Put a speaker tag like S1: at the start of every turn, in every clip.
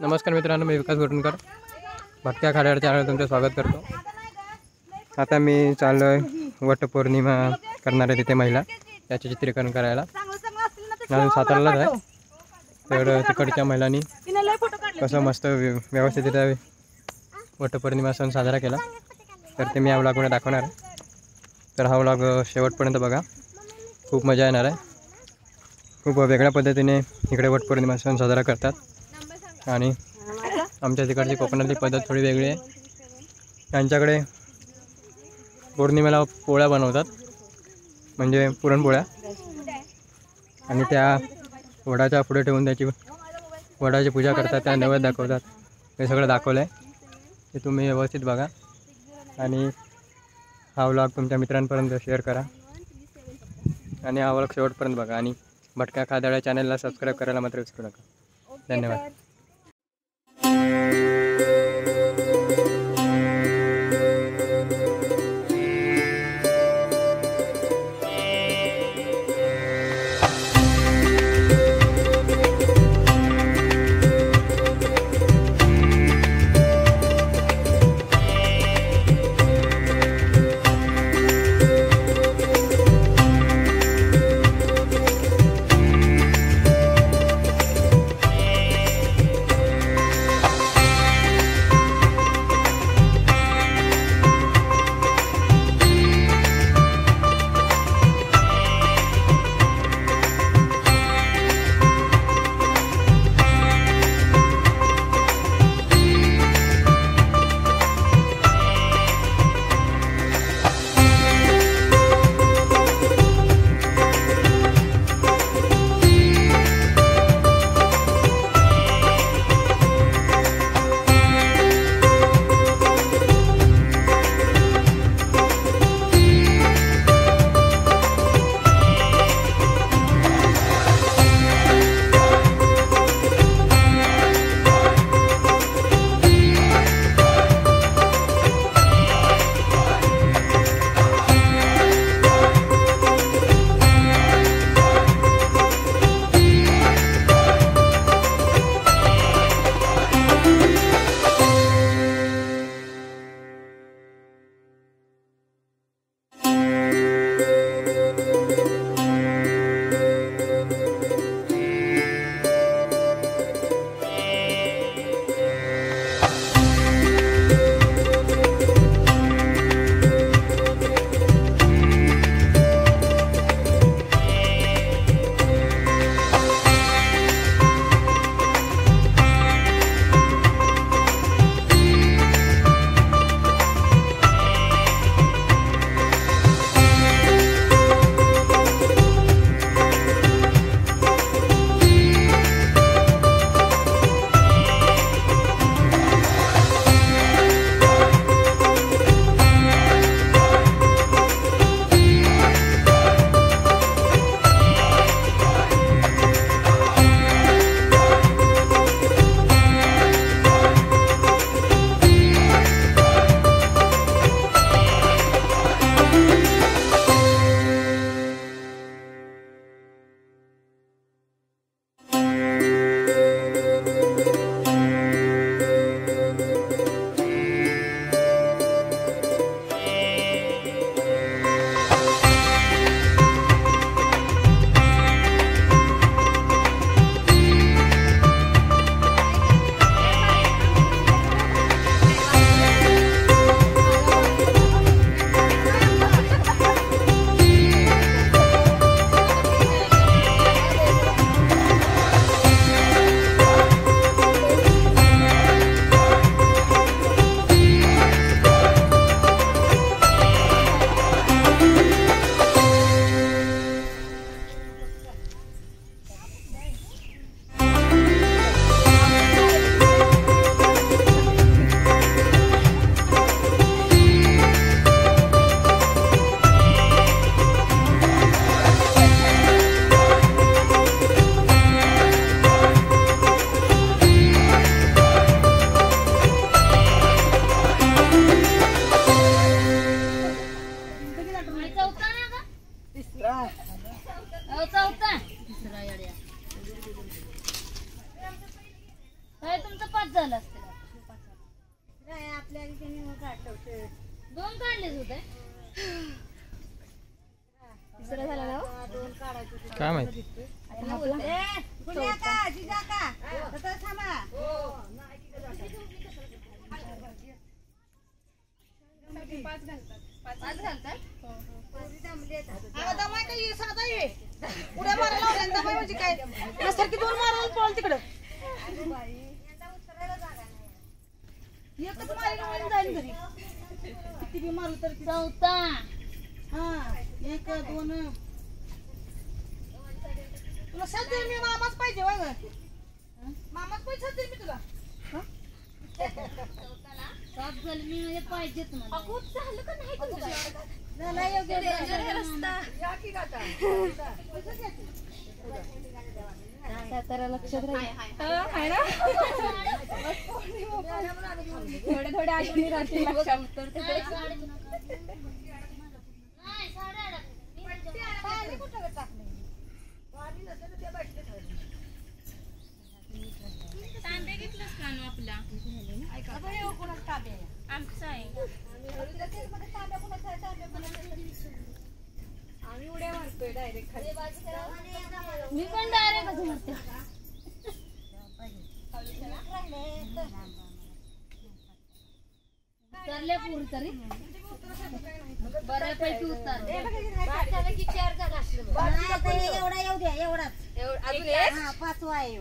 S1: नमस्कार मित्रांनो, मी विकास गोटणकर भटक्या खाड्यावर चॅनल तुमचं स्वागत करतो। आता मी चाललो आहे वटपौर्णिमा करणारे तिथे महिला त्याचे चित्रीकरण करायला। अजून सातारलाच आहे, तर तिकडच्या महिलांनी कसं मस्त व्यवस्थित वटपौर्णिमा सण साजरा केला, तर ते मी या व्लॉगमध्ये दाखवणार आहे। तर हा व्लॉग शेवटपर्यंत बघा, खूप मजा येणार आहे। खूप वेगळ्या पद्धतीने इकडे वटपौर्णिमा सण साजरा करतात आणि आमच्या तिकडची कोकणातली पद्धत थोडी वेगळी आहे। त्यांच्याकडे पौर्णिमेला पोळ्या बनवतात, म्हणजे पुरणपोळ्या, आणि त्या वडाच्या पुढे ठेवून त्याची वडाची पूजा करतात, त्या नैवेद्य दाखवतात। हे सगळं दाखवलं आहे, ते तुम्ही व्यवस्थित बघा आणि हा व्लॉग तुमच्या मित्रांपर्यंत शेअर करा आणि हा व्लॉग शेवटपर्यंत बघा आणि भटक्या खाद्याळ्या चॅनलला सबस्क्राईब करायला मात्र विसरू नका। धन्यवाद।
S2: 5 झालं असतील आपल्या दोन काढलेच होते तिसरं झालं ना
S1: काय माहिती
S3: किती मारू तर
S2: चौथा
S3: हा 1 2 तुला सध्या मी मामाच पाहिजे वय मामाच पाहिजे सध्या मी तुला
S2: सात झालं मी म्हणजे पाहिजेत मला खूप झालं का नाही तुमचं
S3: नाही योग्य
S2: रस्ता सातारा लक्षात राहील थोडे थोडे आठवणी राहतील लक्षात तांबे घेतलंस का नो आपला आमचा आहे
S3: आम्ही उड्या मारतोय डायरेक्ट खाली
S2: मी पण डायरेक्ट मारते उतरले पूर तरी बऱ्यापैकी उतरले
S3: एवढा येऊ द्या एवढाच हा 5वा आहे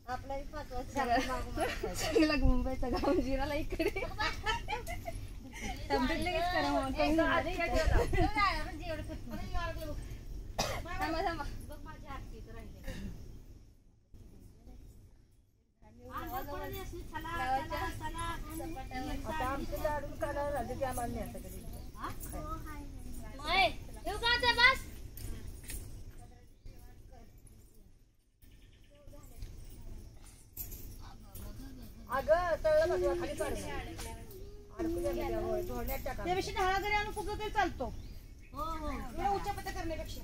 S3: आपला 5वा
S2: मुंबईचा गाव जिराला इकडे
S3: त्यापेक्षा ढाळा जरी आणून फुगत तरी चालतो उच्च पत्ता करण्यापेक्षा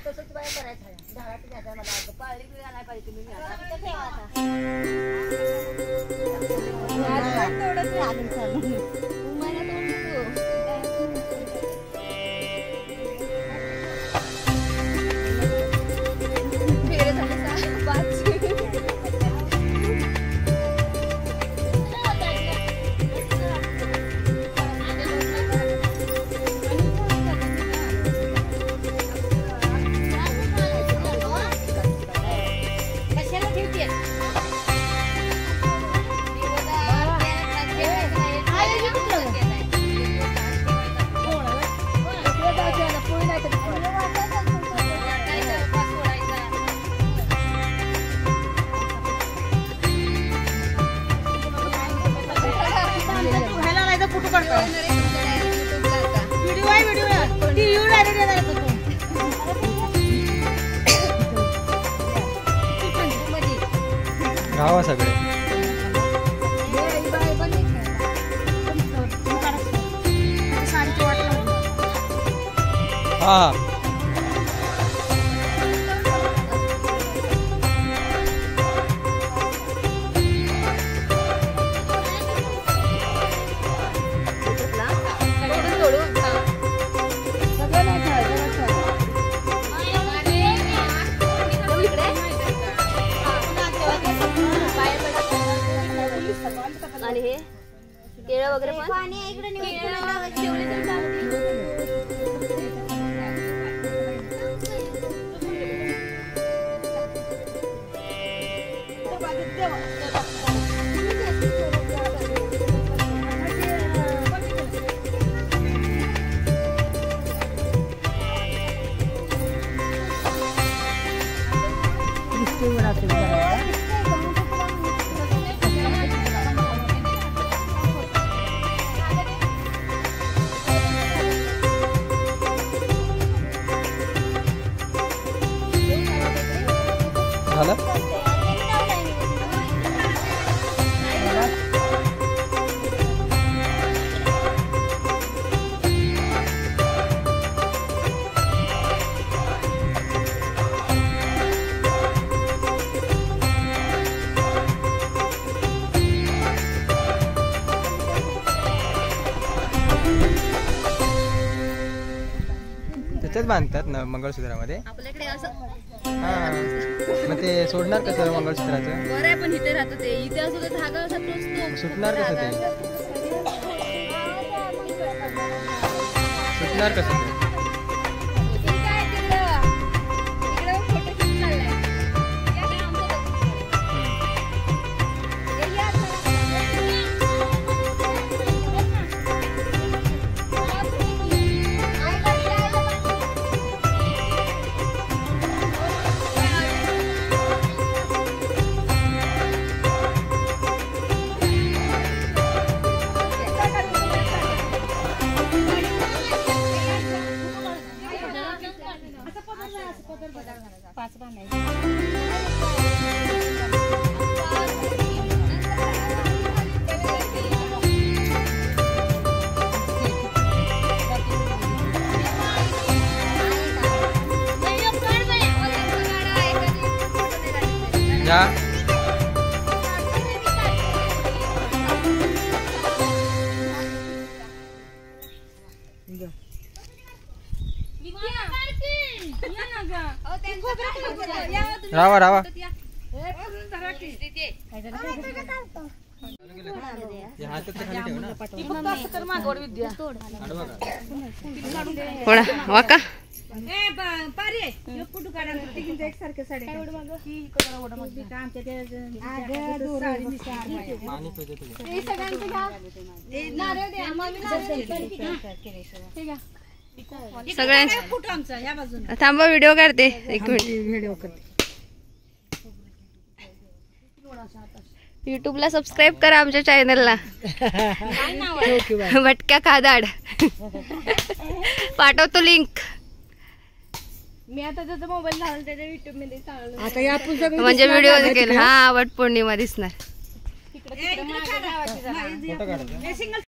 S3: तसंच बाय करायचं ढाळा घ्यायचा मला पाळी घालायला पाहिजे तुम्ही
S1: राहा सगळे हा
S2: आणि हे केळं वगैरे पण
S1: झालं ह्याच्यात बांधतात ना मंगळसूत्रामध्ये.
S3: आपल्याकडे असं
S1: हा मग ते सोडणार कसं मंगळसूत्राचं?
S3: बरं आहे, पण इथे राहतं ते. इथे असं ते धागा असा टोचतो.
S1: सुटणार कसं ते? सुटणार कसं ते? या रावा रावा
S3: वाका सगळ्यांचा थांबा व्हिडिओ काढते एक मिनिट. युट्यूबला सबस्क्राईब करा आमच्या चॅनलला भटक्या खादाड. पाठवतो लिंक.
S2: मी आता त्याचा मोबाईल झाला त्याच्या युट्यूब मध्ये चाललो.
S3: म्हणजे व्हिडिओ देखील हा वट पौर्णिमा दिसणार.
S1: फोटो काढायचा.